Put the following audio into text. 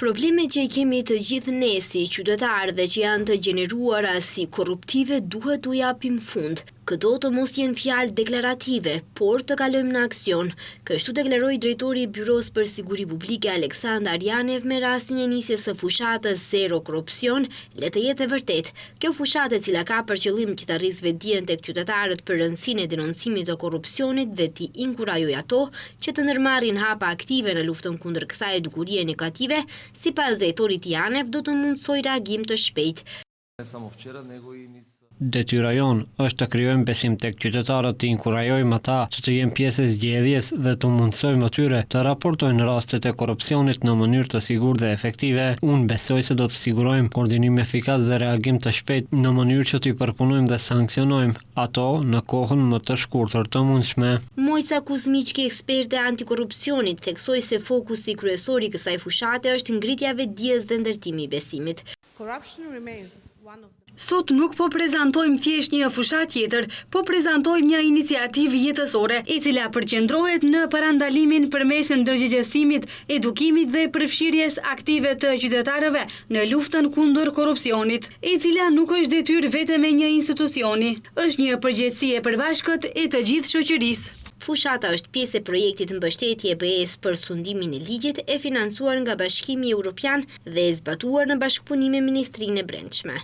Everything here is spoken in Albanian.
Problemet që i kemi të gjithë ne si qytetarë dhe që janë të gjeneruara si korruptive duhet t'u japim fund. Këto të mos jenë fjalë deklarative, por të kalojmë në aksion. Kështu deklaroi drejtori i Byros për Siguri Publike Aleksandar Arjanev me rastin e nisjes së fushatës Zero Korrupsion, le të jetë e vërtet. Kjo fushatë, e cila ka për qëllim që të arrisë vetdijen tek qytetarët për rëndësinë e denoncimit të korrupsionit dhe t'i inkurajoj ato që të ndërmarrin hapa aktive në luftën kundër kësaj dukurie negative, sipas drejtorit Janev do të mundsojë reagim të shpejtë. Detyra jonë është të krijojmë besim tek qytetarët, të inkurajojmë ata që të jenë pjesë e zgjedhjes dhe të mundsojmë atyre të raportojnë rastet e korrupsionit në mënyrë të sigurt dhe efektive. Unë besoj se do të sigurojmë koordinim efikas dhe reagim të shpejtë në mënyrë që t'i përpunojmë dhe sankcionojmë ato në kohën më të shkurtër të mundshme. Mojca Kuzmiçki, eksperte antikorrupsionit, theksoi se fokusi kryesor i kësaj fushate është ngritja e vetdijes dhe ndërtimi i besimit. Sot nuk po prezantojmë thjesht një fushat tjetër, po prezantojmë një iniciativë jetësore, e cila përqendrohet në parandalimin përmes ndërgjegjësimit, edukimit dhe përfshirjes aktive të qytetarëve në luftën kundër korrupsionit, e cila nuk është detyrë vetëm e një institucioni, është një përgjegjësi e përbashkët e të gjithë shoqërisë. Fushata është pjesë e projektit mbështetje e BE-s për sundimin e ligjit, e financuar nga Bashkimi Evropian dhe e zbatuar në bashkëpunim me Ministrinë e Brendshme.